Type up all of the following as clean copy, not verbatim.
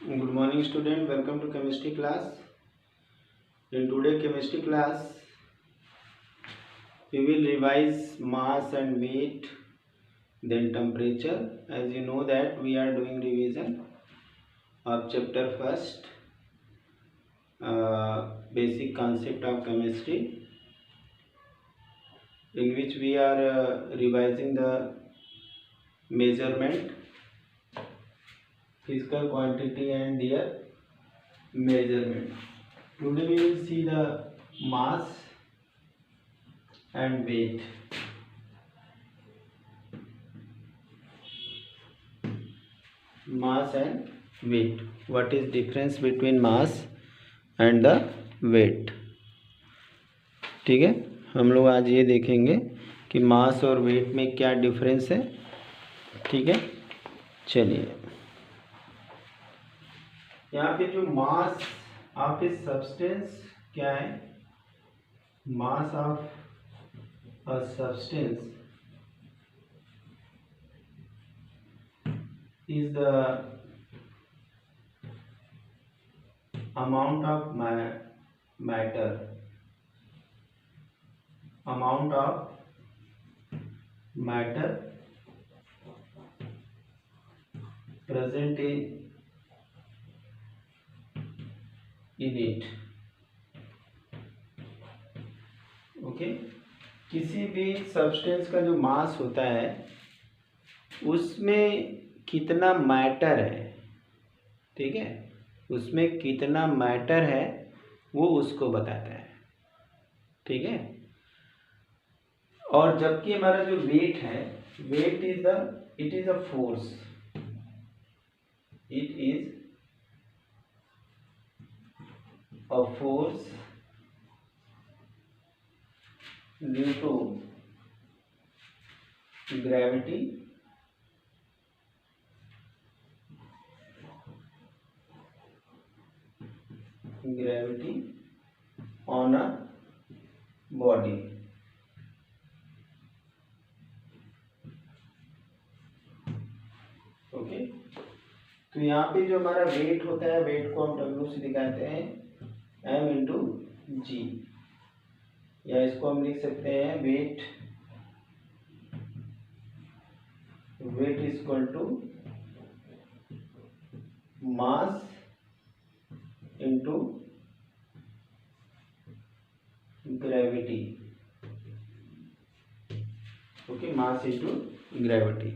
Good morning student, welcome to chemistry class. In today chemistry class we will revise mass and weight, then temperature. As you know that we are doing revision of chapter first, basic concept of chemistry, in which we are revising the measurement, physical quantity and their measurement. Today we will see the mass and weight. Mass and weight. What is difference between mass and the weight? ठीक है, हम लोग आज ये देखेंगे कि मास और wait में क्या डिफरेंस है. ठीक है, चलिए. यहाँ पे जो मास ऑफ ए सब्सटेंस क्या है? Mass of a substance is the amount of matter present in it. Okay, किसी भी सब्सटेंस का जो मास होता है उसमें कितना मैटर है. ठीक है, उसमें कितना मैटर है वो उसको बताता है. ठीक है, और जबकि हमारा जो वेट है, weight it is a force. It is a force due to gravity on a body. Okay, तो यहाँ पे जो हमारा वेट होता है, वेट को हम W से दिखाते हैं M इंटू जी, या इसको हम लिख सकते हैं weight is equal to mass into gravity. Okay, mass into gravity.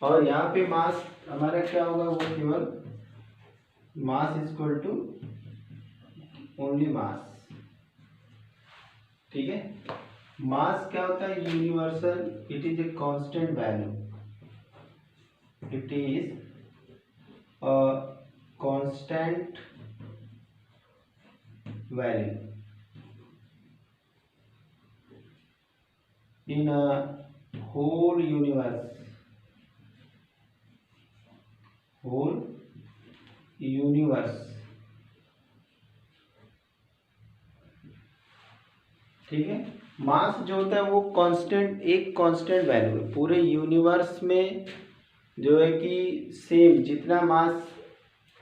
और यहाँ पे मास हमारा क्या होगा? वो केवल mass equal to only mass. ठीक है, मास क्या होता है? Universal. It is a constant value. It is a constant value in a whole universe. ठीक है, मास जो होता है वो कांस्टेंट, एक कांस्टेंट वैल्यू है पूरे यूनिवर्स में. जो है कि सेम जितना मास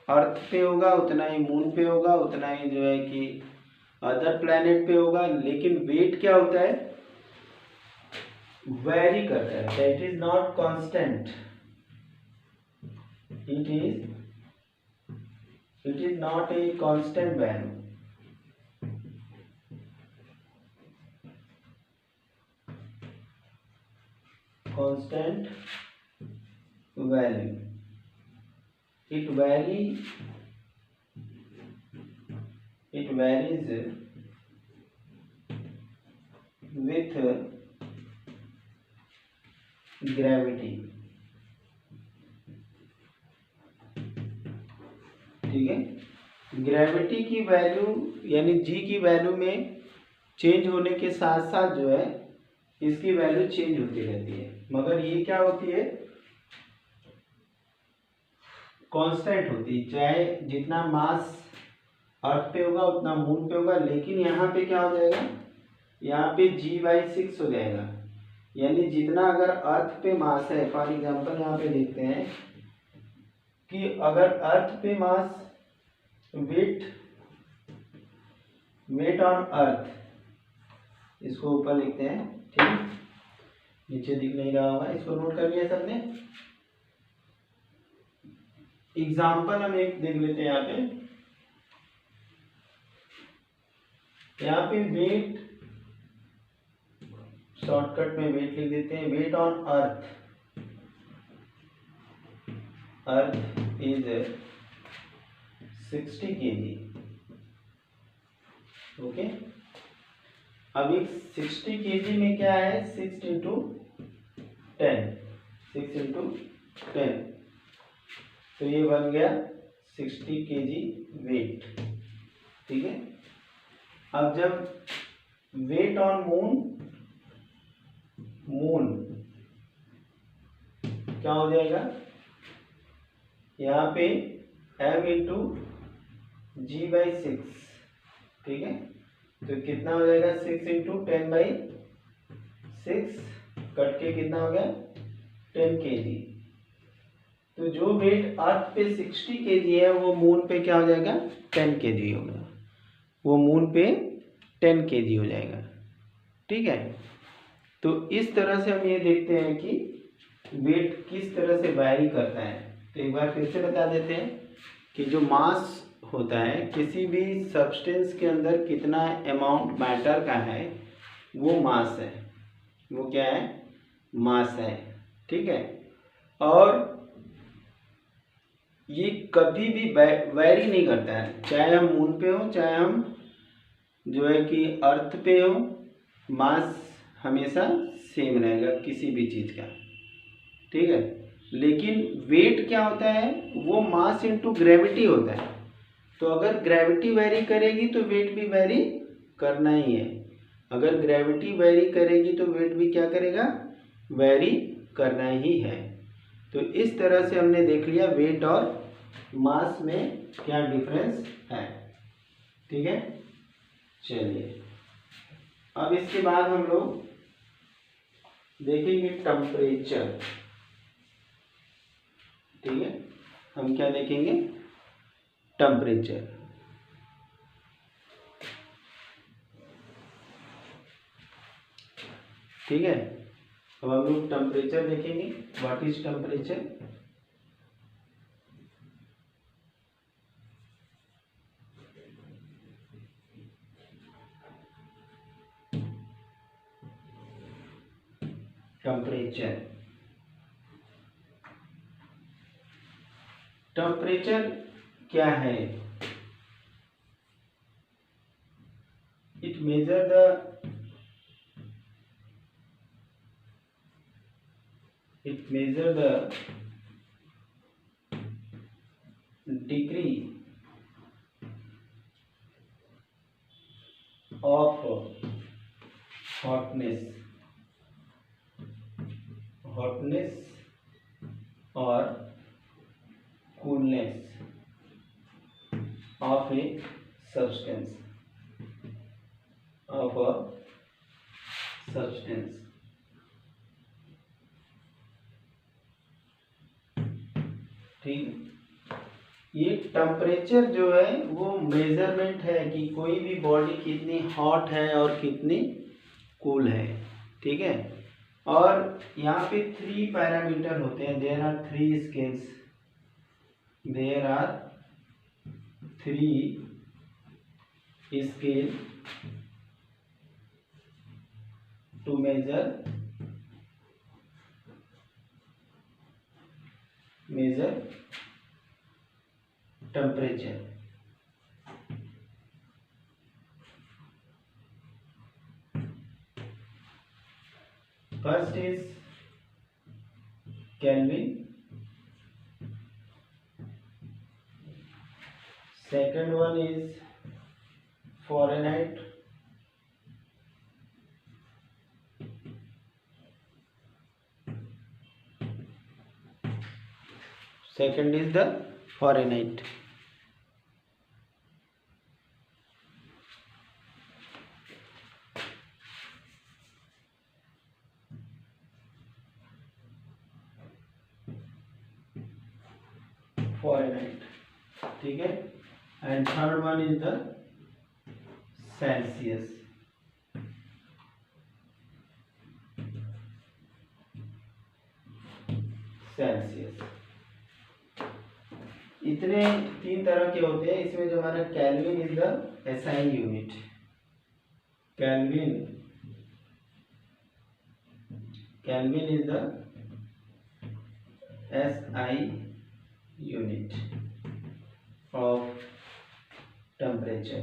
अर्थ पे होगा उतना ही मून पे होगा, उतना ही जो है कि अदर प्लैनेट पे होगा. लेकिन वेट क्या होता है? वेरी करता है. That is not constant. It is not a constant value. Constant value. it varies with gravity. ठीक है, ग्रेविटी की वैल्यू यानी जी की वैल्यू में चेंज होने के साथ साथ जो है इसकी वैल्यू चेंज होती रहती है. मगर ये क्या होती है? कांस्टेंट होती है. चाहे जितना मास अर्थ पे होगा उतना मून पे होगा. लेकिन यहाँ पे क्या हो जाएगा? यहाँ पे G/6 हो जाएगा. यानी जितना अगर अर्थ पे मास है, फॉर एग्जांपल यहाँ पे देखते हैं कि अगर अर्थ पे मास वेट ऑन अर्थ, इसको ऊपर लिखते हैं, ठीक, नीचे दिख नहीं रहा होगा, इसको नोट कर लिया सबने। एग्जाम्पल हम एक देख लेते हैं यहाँ पे वेट, शॉर्टकट में वेट लिख देते हैं, weight on earth is 60 kg। Okay, अब एक 60 kg में क्या है, 6 इंटू 10, तो ये बन गया 60 kg वेट, ठीक है। अब जब वेट ऑन मून क्या हो जाएगा, यहाँ पे m इंटू g/6, ठीक है, तो कितना हो जाएगा, 6 इंटू 10/6, कट के कितना हो गया, 10 kg। तो जो वेट अर्थ पे 60 kg है वो मून पे क्या हो जाएगा, 10 kg होगा, वो मून पे 10 kg हो जाएगा, ठीक है। तो इस तरह से हम ये देखते हैं कि वेट किस तरह से वैरी करता है। तो एक बार फिर से बता देते हैं कि जो मास होता है किसी भी सब्सटेंस के अंदर, कितना अमाउंट मैटर का है वो मास है, वो क्या है, मास है, ठीक है। और ये कभी भी वैरी नहीं करता है, चाहे हम मून पे हो, चाहे हम जो है कि अर्थ पे हो, मास हमेशा सेम रहेगा किसी भी चीज़ का, ठीक है। लेकिन वेट क्या होता है, वो मास इंटू ग्रेविटी होता है। तो अगर ग्रेविटी वेरी करेगी तो वेट भी वेरी करना ही है, अगर ग्रेविटी वेरी करेगी तो वेट भी क्या करेगा, वेरी करना ही है। तो इस तरह से हमने देख लिया वेट और मास में क्या डिफरेंस है, ठीक है। चलिए, अब इसके बाद हम लोग देखेंगे टेम्परेचर, ठीक है। हम क्या देखेंगे, टेम्परेचर, ठीक है। अब हम लोग टेम्परेचर देखेंगे, व्हाट इज टेम्परेचर। टेम्परेचर क्या है, it measure the degree of hotness or coolness of a substance, ठीक। ये टेम्परेचर जो है वो मेजरमेंट है कि कोई भी बॉडी कितनी हॉट है और कितनी कूल है, ठीक है। और यहाँ पे 3 पैरामीटर होते हैं, there are 3 scales, to measure temperature. First is Kelvin, second one is Fahrenheit, second is the Fahrenheit। Fahrenheit, ठीक है। And third one is the Celsius. इतने 3 तरह के होते हैं। इसमें जो हमारा Kelvin is the SI unit, Kelvin is the SI unit of temperature,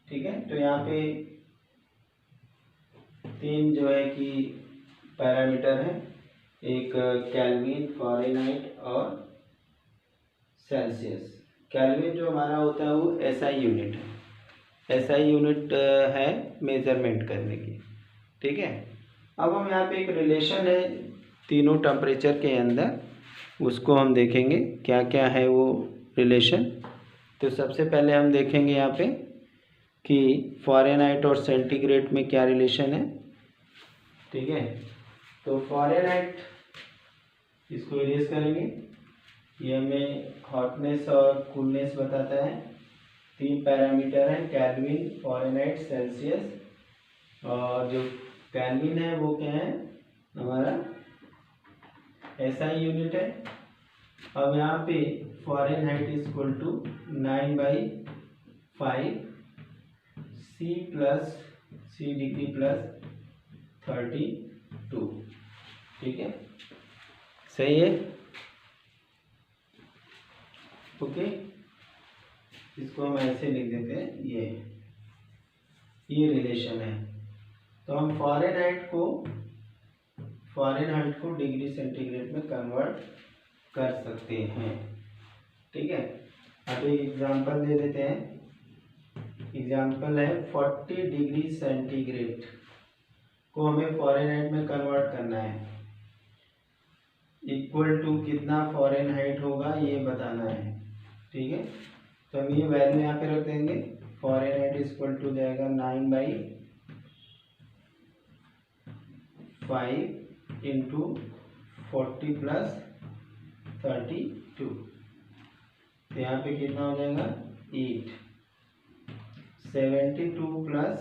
ठीक है। तो यहाँ पे 3 जो है कि पैरामीटर है, एक केल्विन, फ़ारेनहाइट और सेल्सियस। केल्विन जो हमारा होता है वो एसआई यूनिट है, एसआई यूनिट है मेजरमेंट करने की, ठीक है। अब हम यहाँ पे एक रिलेशन है तीनों टेम्परेचर के अंदर, उसको हम देखेंगे क्या क्या है वो रिलेशन। तो सबसे पहले हम देखेंगे यहाँ पे कि फ़ारेनहाइट और सेंटीग्रेड में क्या रिलेशन है, ठीक है। तो फ़ारेनहाइट, इसको इरेज करेंगे, ये हमें हॉटनेस और कूलनेस बताता है। 3 पैरामीटर हैं, केल्विन, फ़ारेनहाइट, सेल्सियस। और जो केल्विन है वो क्या है, हमारा एसआई यूनिट है। अब यहाँ पे Fahrenheit is equal to 9/5 C degree plus 32, ठीक है, सही है, ओके। इसको हम ऐसे लिख देते हैं, ये रिलेशन है। तो हम फ़ारेनहाइट को डिग्री सेंटीग्रेड में कन्वर्ट कर सकते हैं, ठीक है। अब एक एग्जांपल दे देते हैं। एग्जांपल है 40 डिग्री सेंटीग्रेड को हमें फ़ारेनहाइट में कन्वर्ट करना है, इक्वल टू कितना फ़ारेनहाइट होगा ये बताना है, ठीक है। तो हम ये वैल्यू यहाँ पे रख देंगे। फ़ारेनहाइट इक्वल टू जाएगा 9/5 इंटू 40 प्लस 32, तो यहाँ पे कितना हो जाएगा 8। 72 प्लस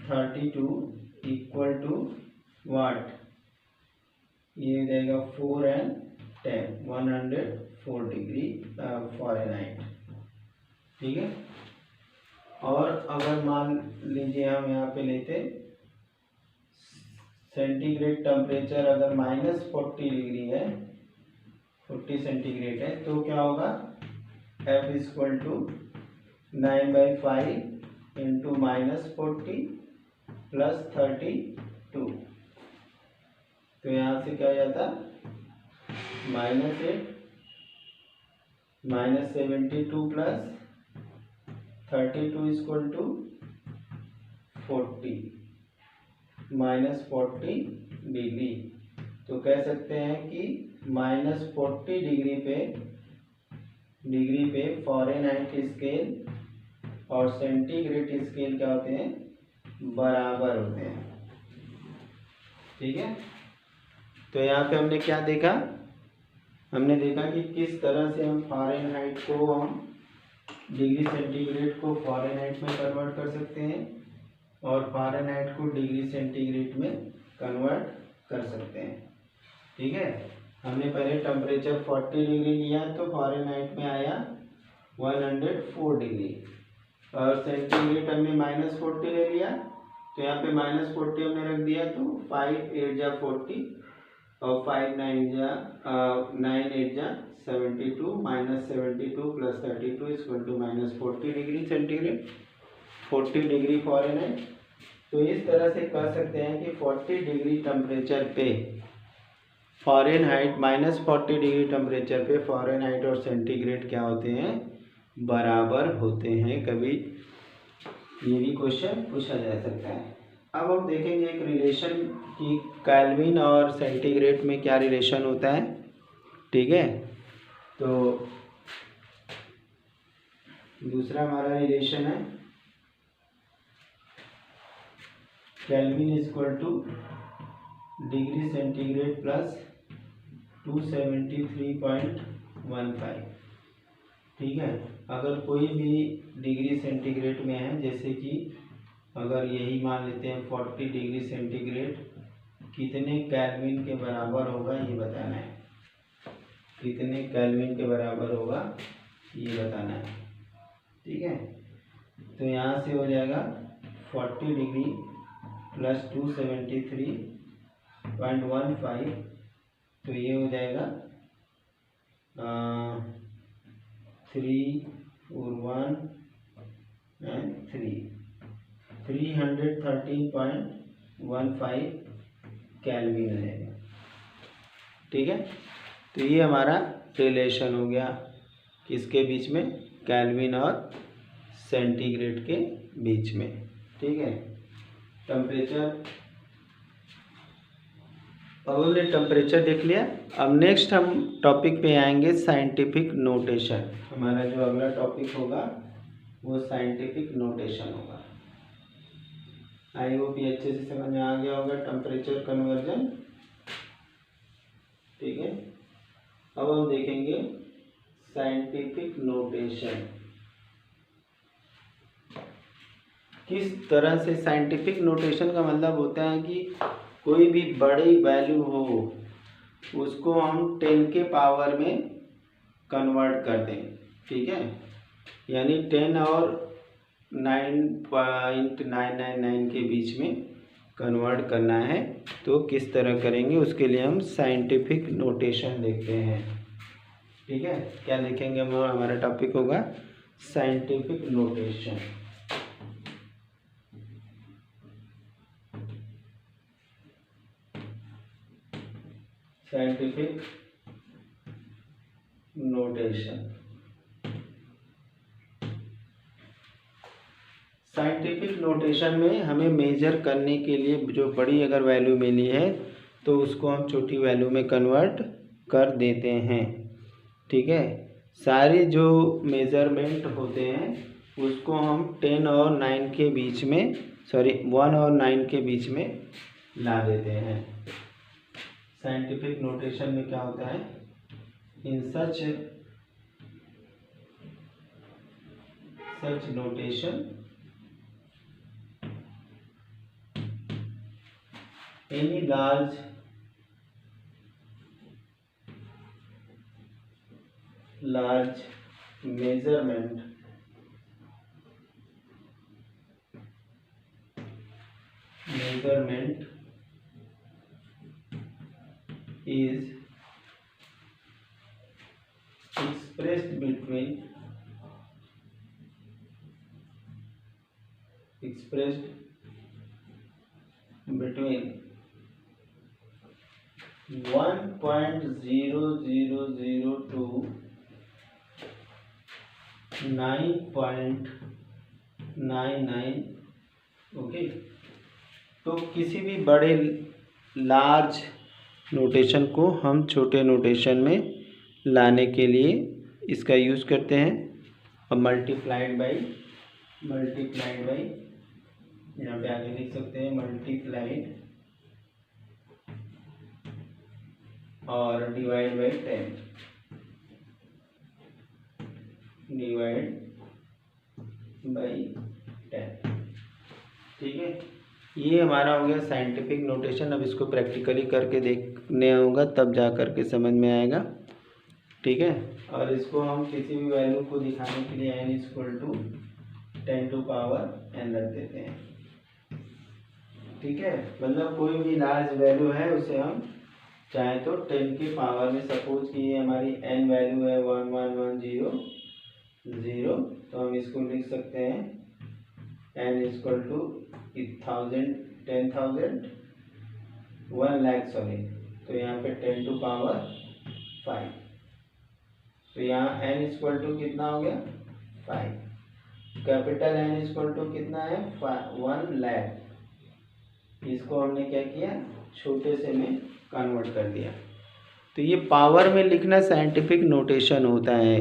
32 इक्वल टू वाट, ये हो जाएगा 4 एंड 10, 104 डिग्री फ़ारेनहाइट, ठीक है। और अगर मान लीजिए हम यहाँ पे लेते सेंटीग्रेड टेम्परेचर, अगर -40 डिग्री है, 40 सेंटीग्रेड है, तो क्या होगा, F equal to 9/5 into -40 plus 32, तो यहाँ से क्या हो जाता, -8 -72 प्लस 32 इक्वल टू 40 -40 डिग्री। तो कह सकते हैं कि -40 डिग्री पे फ़ारेनहाइट स्केल और सेंटीग्रेड स्केल क्या होते हैं, बराबर होते हैं, ठीक है। तो यहाँ पे हमने क्या देखा, हमने देखा कि किस तरह से हम फ़ारेनहाइट को, हम डिग्री सेंटीग्रेड को फ़ारेनहाइट में कन्वर्ट कर सकते हैं और फ़ारेनहाइट को डिग्री सेंटीग्रेड में कन्वर्ट कर सकते हैं, ठीक है। हमने पहले टेम्परेचर 40 डिग्री लिया तो फ़ारेनहाइट में आया 104 डिग्री, और सेंटीग्रेड हमने -40 ले लिया, तो यहाँ पे -40 हमने रख दिया, तो 5 8 जा 40 और 5 9 8 जा 72, -72 plus 32 equal to -40 degree centigrade, 40 degree Fahrenheit. तो इस तरह से कह सकते हैं कि 40 डिग्री टेम्परेचर पे फ़ारेनहाइट, -40 डिग्री टेम्परेचर पे फ़ारेनहाइट और सेंटीग्रेड क्या होते हैं, बराबर होते हैं। कभी ये भी क्वेश्चन पूछा जा सकता है। अब हम देखेंगे एक रिलेशन कि केल्विन और सेंटीग्रेड में क्या रिलेशन होता है, ठीक है। तो दूसरा हमारा रिलेशन है kelvin equal two degree centigrade plus 273.15। ठीक है, अगर कोई भी डिग्री सेंटीग्रेड में है, जैसे कि अगर यही मान लेते हैं 40 डिग्री सेंटीग्रेड, कितने केल्विन के बराबर होगा ये बताना है। कितने केल्विन के बराबर होगा ये बताना है। ठीक है, तो यहाँ से हो जाएगा 40 डिग्री प्लस 273.15, तो ये हो जाएगा 3 और 1 एंड 313.15 केल्विन हो जाएगा। ठीक है, तो ये हमारा रिलेशन हो गया किसके बीच में, केल्विन और सेंटीग्रेड के बीच में। ठीक है, टेम्परेचर, अब हमने टेम्परेचर देख लिया। अब नेक्स्ट हम टॉपिक पे आएंगे साइंटिफिक नोटेशन। हमारा जो अगला टॉपिक होगा वो साइंटिफिक नोटेशन होगा। आई होप ये अच्छे से समझ में आ गया होगा टेम्परेचर कन्वर्जन। ठीक है, अब हम देखेंगे साइंटिफिक नोटेशन। किस तरह से साइंटिफिक नोटेशन का मतलब होता है कि कोई भी बड़ी वैल्यू हो उसको हम 10 के पावर में कन्वर्ट कर दें। ठीक है, यानी 10 और 9.999 के बीच में कन्वर्ट करना है, तो किस तरह करेंगे उसके लिए हम साइंटिफिक नोटेशन देखते हैं। ठीक है, क्या देखेंगे हम, हमारा टॉपिक होगा scientific notation. Scientific notation, scientific notation में हमें मेजर करने के लिए जो बड़ी अगर वैल्यू मिली है तो उसको हम छोटी वैल्यू में कन्वर्ट कर देते हैं। ठीक है, सारे जो मेजरमेंट होते हैं उसको हम 10 और 9 के बीच में, 1 और 9 के बीच में ला देते हैं। साइंटिफिक नोटेशन में क्या होता है, in such notation any large measurement is expressed between 1.0002 to 9.99। Okay, तो किसी भी बड़े लार्ज नोटेशन को हम छोटे नोटेशन में लाने के लिए इसका यूज़ करते हैं। और मल्टीप्लाइड बाई यहाँ पे आगे लिख सकते हैं मल्टीप्लाइड और डिवाइड बाई 10। ठीक है, ये हमारा हो गया साइंटिफिक नोटेशन। अब इसको प्रैक्टिकली करके देखने होगा तब जा करके समझ में आएगा। ठीक है, और इसको हम किसी भी वैल्यू को दिखाने के लिए n = 10 to power n रख देते हैं। ठीक है, मतलब कोई भी लार्ज वैल्यू है उसे हम चाहे तो 10 के पावर में, सपोज कि ये हमारी n वैल्यू है 11100, तो हम इसको लिख सकते हैं n = 1000 1 लाख, तो यहाँ पे 10 to power 5, तो यहाँ n = कितना हो गया 5। कैपिटल N = कितना है 1 लाख। इसको हमने क्या किया, छोटे से में कन्वर्ट कर दिया। तो ये पावर में लिखना साइंटिफिक नोटेशन होता है।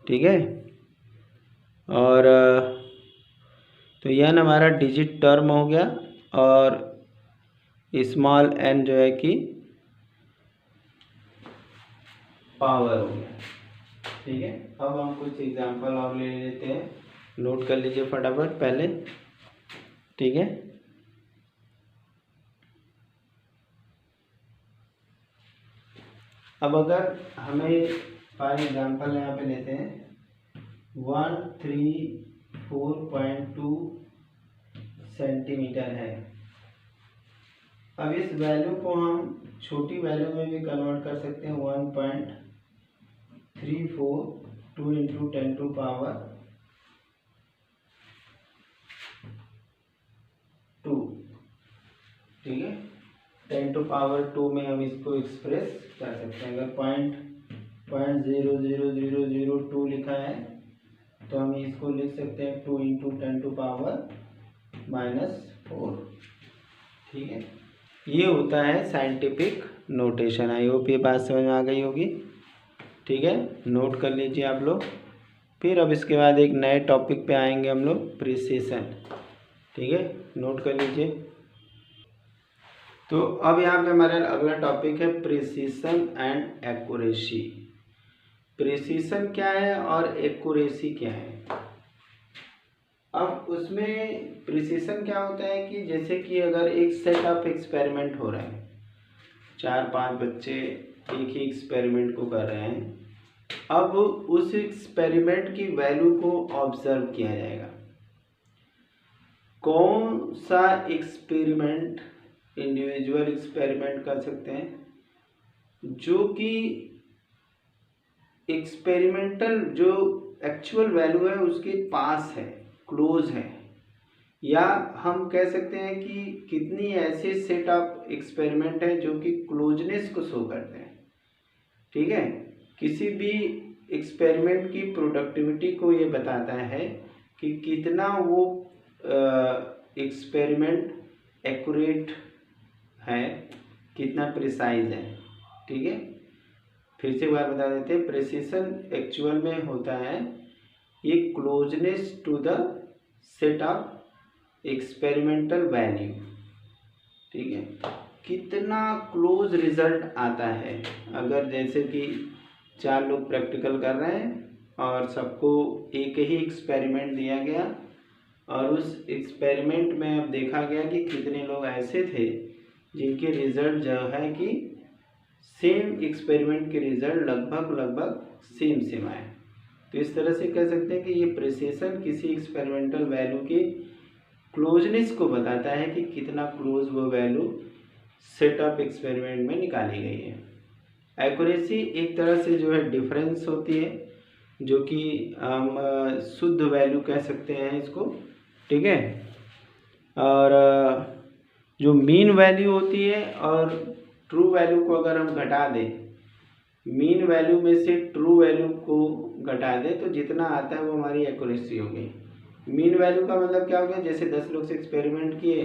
ठीक है, और तो यह हमारा डिजिट टर्म हो गया, और स्मॉल n जो है कि पावर हो गया। ठीक है, अब हम कुछ एग्जांपल और ले लेते हैं, नोट कर लीजिए फटाफट पहले। ठीक है, अब अगर हमें फॉर एग्जांपल यहाँ पे लेते हैं 134.2 सेंटीमीटर है। अब इस वैल्यू को हम छोटी वैल्यू में भी कन्वर्ट कर सकते हैं, 1.342 इंटू 10 टू पावर 2। ठीक है, 10 टू पावर 2 में हम इसको एक्सप्रेस कर सकते हैं। अगर 0.00002 लिखा है तो हम इसको लिख सकते हैं 2 इंटू 10 टू पावर -4। ठीक है, ये होता है साइंटिफिक नोटेशन। आई होप ये बात समझ में आ गई होगी। ठीक है, नोट कर लीजिए आप लोग। फिर अब इसके बाद एक नए टॉपिक पे आएंगे हम लोग, प्रिसीशन। ठीक है, नोट कर लीजिए। तो अब यहाँ पे हमारा अगला टॉपिक है प्रिसीशन एंड एक्यूरेसी। प्रिसीशन क्या है और एक्यूरेसी क्या है। अब उसमें प्रिसीशन क्या होता है कि जैसे कि अगर एक सेट ऑफ एक्सपेरिमेंट हो रहा है, 4-5 बच्चे एक ही एक्सपेरिमेंट को कर रहे हैं, अब उस एक्सपेरिमेंट की वैल्यू को ऑब्जर्व किया जाएगा। कौन सा एक्सपेरिमेंट इंडिविजुअल एक्सपेरिमेंट कर सकते हैं, जो कि एक्सपेरिमेंटल जो एक्चुअल वैल्यू है उसके पास है, क्लोज है, या हम कह सकते हैं कि कितनी ऐसे सेट ऑफ एक्सपेरिमेंट है जो कि क्लोजनेस को शो करते हैं। ठीक है, किसी भी एक्सपेरिमेंट की प्रोडक्टिविटी को ये बताता है कि कितना वो एक्सपेरिमेंट एक्यूरेट है, कितना प्रिसाइज है। ठीक है, फिर से एक बार बता देते हैं, प्रिसीशन एक्चुअल में होता है ये closeness to the set of experimental value. ठीक है, कितना क्लोज रिजल्ट आता है। अगर जैसे कि 4 लोग प्रैक्टिकल कर रहे हैं और सबको एक ही एक्सपेरिमेंट दिया गया और उस एक्सपेरिमेंट में अब देखा गया कि कितने लोग ऐसे थे जिनके रिजल्ट जो है कि सेम एक्सपेरिमेंट के रिजल्ट लगभग सेम आए। तो इस तरह से कह सकते हैं कि ये प्रिसीशन किसी एक्सपेरिमेंटल वैल्यू की क्लोजनेस को बताता है कि कितना क्लोज वो वैल्यू सेट ऑफ एक्सपेरिमेंट में निकाली गई है। एक्यूरेसी एक तरह से जो है डिफरेंस होती है, जो कि हम शुद्ध वैल्यू कह सकते हैं इसको। ठीक है, और जो मीन वैल्यू होती है और ट्रू वैल्यू को अगर हम घटा दें, मीन वैल्यू में से ट्रू वैल्यू को घटा दें तो जितना आता है वो हमारी एक्यूरेसी हो गई। मीन वैल्यू का मतलब क्या हो गया, जैसे 10 लोग से एक्सपेरिमेंट किए,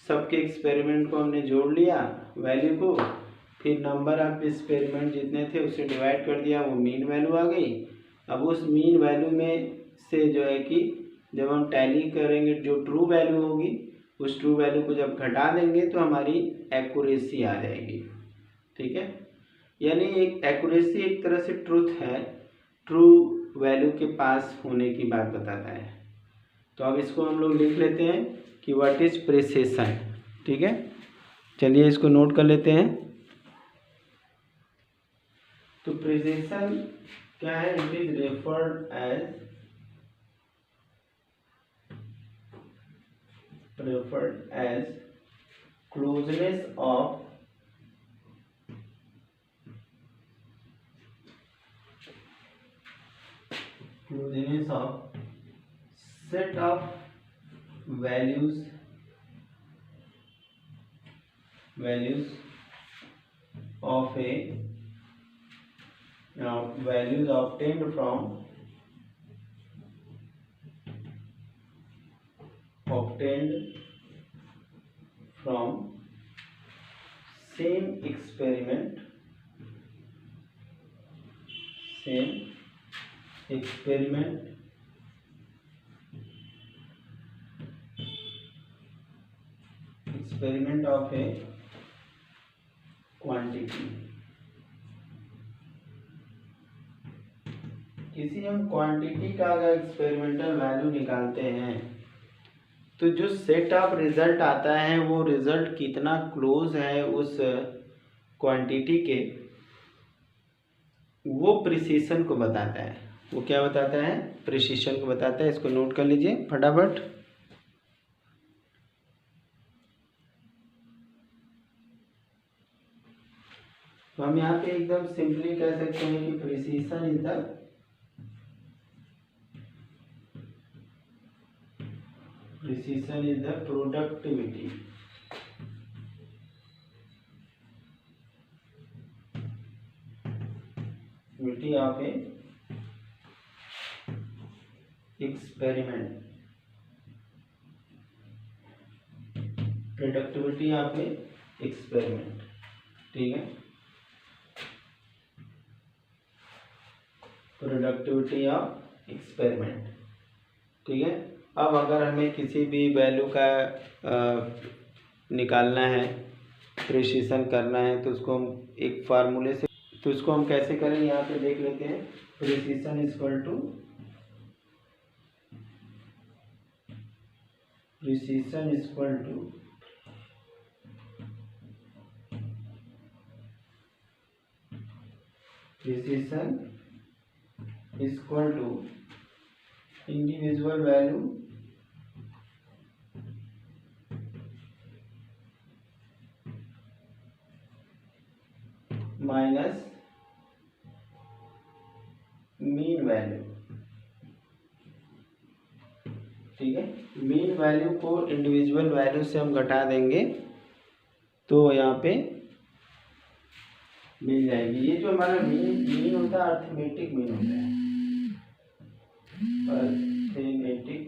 सबके एक्सपेरिमेंट को हमने जोड़ लिया वैल्यू को, फिर नंबर ऑफ एक्सपेरिमेंट जितने थे उसे डिवाइड कर दिया, वो मीन वैल्यू आ गई। अब उस मीन वैल्यू में से जो है कि जब हम टैली करेंगे जो ट्रू वैल्यू होगी, उस ट्रू वैल्यू को जब घटा देंगे तो हमारी एक्यूरेसी आ जाएगी। ठीक है, यानी एक एक्यूरेसी एक तरह से ट्रूथ है, ट्रू वैल्यू के पास होने की बात बताता है। तो अब इसको हम लोग लिख लेते हैं कि व्हाट इज प्रिसीशन। ठीक है, चलिए इसको नोट कर लेते हैं। तो प्रिसीशन क्या है, it is referred as closeness of set of values of a values obtained from same experiment experiment of A quantity. किसी हम क्वांटिटी का अगर एक्सपेरिमेंटल वैल्यू निकालते हैं तो जो सेट ऑफ रिजल्ट आता है वो रिजल्ट कितना क्लोज है उस क्वांटिटी के, वो प्रिसीशन को बताता है। वो क्या बताता है? प्रिसीशन को बताता है। इसको नोट कर लीजिए फटाफट। तो हम यहाँ पे एकदम सिंपली कह सकते हैं कि precision is the productivity of A experiment, productivity of A experiment. ठीक है, प्रोडक्टिविटी ऑफ एक्सपेरिमेंट। ठीक है, अब अगर हमें किसी भी वैल्यू का निकालना है, प्रिसीशन करना है, तो उसको हम एक फार्मूले से, तो उसको हम कैसे करें यहाँ पे देख लेते हैं। Precision equal to precision equal to precision equal to individual value minus mean value. ठीक है, मीन वैल्यू को इंडिविजुअल वैल्यू से हम घटा देंगे तो यहाँ पे मिल जाएगी। ये जो हमारा मीन होता है, अर्थमेटिक मीन होता है, अर्थमेटिक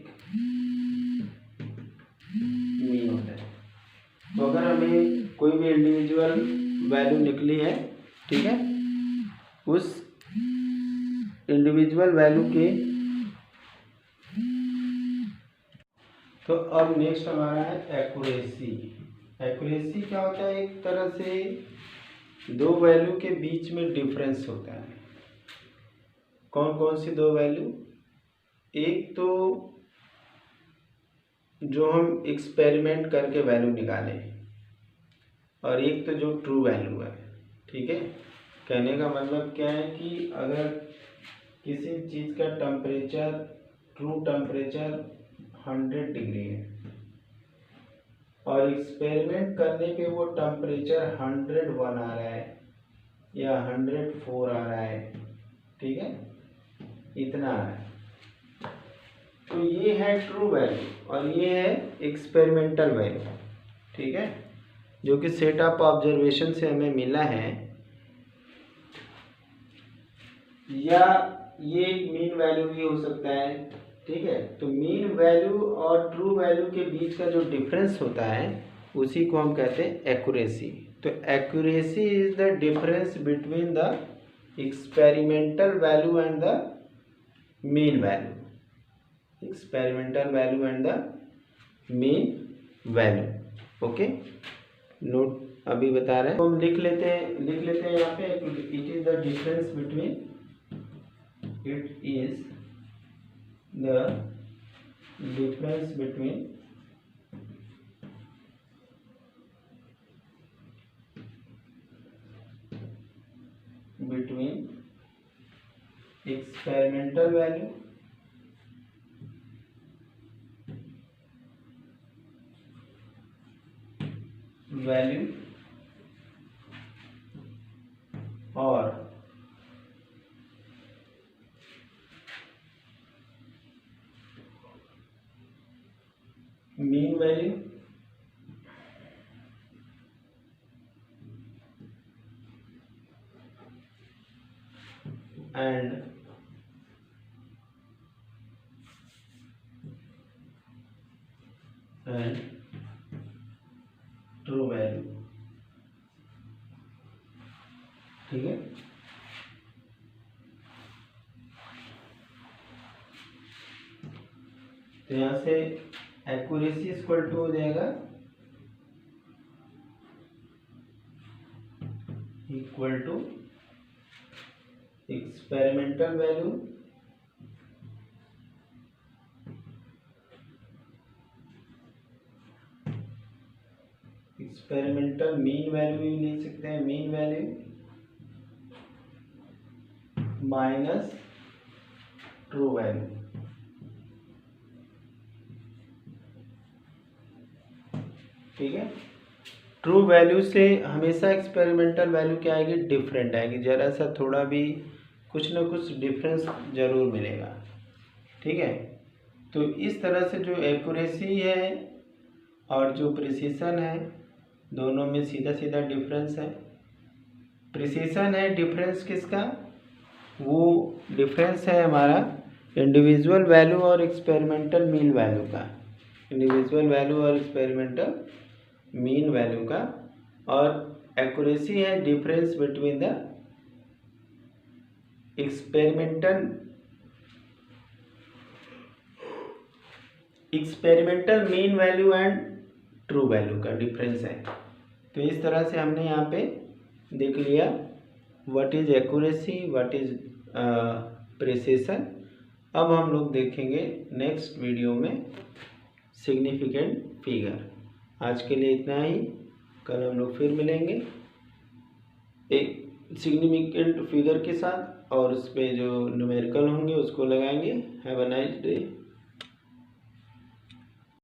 मीन होता है। तो अगर हमें कोई भी इंडिविजुअल वैल्यू निकली है, ठीक है, उस इंडिविजुअल वैल्यू के, तो अब नेक्स्ट हमारा है एक्यूरेसी। एक्यूरेसी क्या होता है? एक तरह से दो वैल्यू के बीच में डिफरेंस होता है। कौन कौन सी दो वैल्यू? एक तो जो हम एक्सपेरिमेंट करके वैल्यू निकालें, और एक तो जो ट्रू वैल्यू है। ठीक है, कहने का मतलब क्या है कि अगर किसी चीज़ का टेम्परेचर, ट्रू टेम्परेचर 100 डिग्री है और एक्सपेरिमेंट करने पे वो टेम्परेचर 101 आ रहा है या 104 आ रहा है, ठीक है, इतना आ रहा है, तो ये है ट्रू वैल्यू और ये है एक्सपेरिमेंटल वैल्यू। ठीक है, जो कि सेट ऑफ ऑब्जर्वेशन से हमें मिला है, या ये मीन वैल्यू भी हो सकता है। ठीक है, तो मीन वैल्यू और ट्रू वैल्यू के बीच का जो डिफरेंस होता है उसी को हम कहते हैं एक्यूरेसी। तो accuracy is the difference between the experimental value and the mean value, experimental value and the mean value. Okay, note अभी बता रहे हैं, तो हम लिख लेते हैं यहाँ पे, it is the difference between, it is the difference between experimental value और mean value and true value। ठीक है, तो यहाँ से एक्यूरेसी इक्वल टू हो जाएगा equal to experimental value experimental mean value भी लिख सकते हैं, mean value minus true value. ठीक है, ट्रू वैल्यू से हमेशा एक्सपेरिमेंटल वैल्यू क्या आएगी, डिफरेंट आएगी, जरा सा थोड़ा भी कुछ ना कुछ डिफरेंस जरूर मिलेगा। ठीक है, तो इस तरह से जो एक्यूरेसी है और जो प्रिसीशन है दोनों में सीधा सीधा डिफरेंस है। प्रिसीशन है डिफरेंस किसका, वो डिफरेंस है हमारा इंडिविजुअल वैल्यू और एक्सपेरिमेंटल मीन वैल्यू का, इंडिविजुअल वैल्यू और एक्सपेरिमेंटल मीन वैल्यू का। और एक्यूरेसी है difference between the experimental mean value and true value का डिफरेंस है। तो इस तरह से हमने यहाँ पे देख लिया what is accuracy, what is precision. अब हम लोग देखेंगे नेक्स्ट वीडियो में सिग्निफिकेंट फिगर। आज के लिए इतना ही, कल हम लोग फिर मिलेंगे एक सिग्निफिकेंट फिगर के साथ और उस पर जो न्यूमेरिकल होंगे उसको लगाएंगे। Have a nice day.